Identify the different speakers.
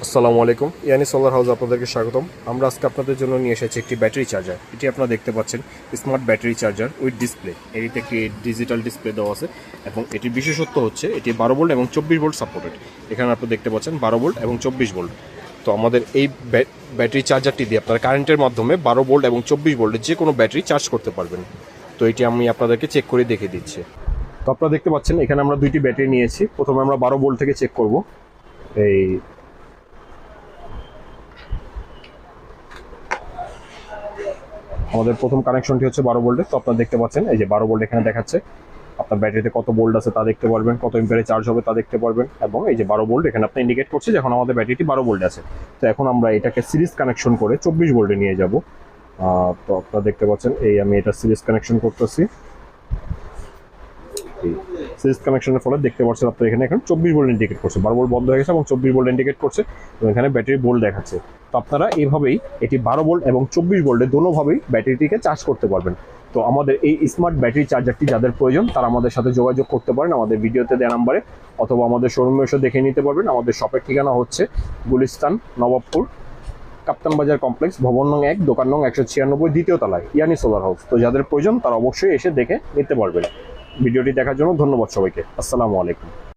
Speaker 1: আসসালামু আলাইকুম, ইয়ানি solar house আপনাদেরকে স্বাগতম। আমরা আজকে আপনাদের জন্য নিয়ে এসেছি একটি ব্যাটারি চার্জার। এটি আপনারা দেখতে পাচ্ছেন smart battery charger with display. এটিতে একটি ডিজিটাল ডিসপ্লে দেওয়া আছে এবং এটির বিশেষত্ব হচ্ছে এটি 12 ভোল্ট এবং 24 ভোল্ট সাপোর্টেড। এখানে আপনারা দেখতে পাচ্ছেন 12 ভোল্ট এবং 24 ভোল্ট। তো আমাদের এই ব্যাটারি চার্জারটি দিয়ে আপনারা কারেন্টের মাধ্যমে 12 ভোল্ট এবং 24 ভোল্টের যে কোনো ব্যাটারি চার্জ করতে পারবেন। তো এটি আমি আপনাদেরকে চেক করে দেখিয়ে দিচ্ছি। তো আপনারা দেখতে পাচ্ছেন এখানে আমরা দুইটি ব্যাটারি নিয়েছি। প্রথমে আমরা 12 ভোল্ট থেকে চেক করব। এই আমাদের প্রথম কানেকশনটি হচ্ছে 12 ভোল্টের। তো আপনারা দেখতে পাচ্ছেন এই যে 12 ভোল্ট এখানে দেখাচ্ছে। আপনার ব্যাটারিতে কত ভোল্ট আছে তা দেখতে পারবেন, কত এম্পিয়ারে চার্জ হবে তা দেখতে পারবেন, এবং এই যে 12 ভোল্ট এখানে আপনি ইন্ডিকেট করছে যে এখন আমাদের ব্যাটারিটি 12 ভোল্ট আছে। তো এখন আমরা এটাকে সিরিজ কানেকশন করে 24 ভোল্টে নিয়ে যাব। তো আপনারা দেখতে পাচ্ছেন আমি এটা সিরিজ কানেকশন করতেছি। সিরিজ কানেকশনের ফলে দেখতে পাচ্ছেন আপনার এখানে এখন 24 ভোল্ট ইন্ডিকেট করছে, 12 ভোল্ট বন্ধ হয়ে গেছে এবং 24 ভোল্ট ইন্ডিকেট করছে এবং এখানে ব্যাটারি ভোল্ট দেখাচ্ছে। তো আপনারা এইভাবেই এটি 12 ভোল্ট এবং 24 ভোল্টে দোনোভাবেই ব্যাটারিটিকে চার্জ করতে পারবেন। তো আমাদের এই স্মার্ট ব্যাটারি চার্জারটি যাদের প্রয়োজন তারা আমাদের সাথে যোগাযোগ করতে পারেন আমাদের ভিডিওতে দেওয়া নাম্বারে, অথবা আমাদের শোরুমে এসে দেখে নিতে পারবেন। আমাদের শপের ঠিকানা হচ্ছে গুলিস্তান, নবাবপুর, কাপ্তান বাজার কমপ্লেক্স, ভবন নং 1, দোকান নং 196, দ্বিতীয় তলায়, ইয়ানি সোলার হাউস। তো যাদের প্রয়োজন তারা অবশ্যই এসে দেখে নিতে পারবেন। ভিডিওটি দেখার জন্য ধন্যবাদ সবাইকে। আসসালামু আলাইকুম।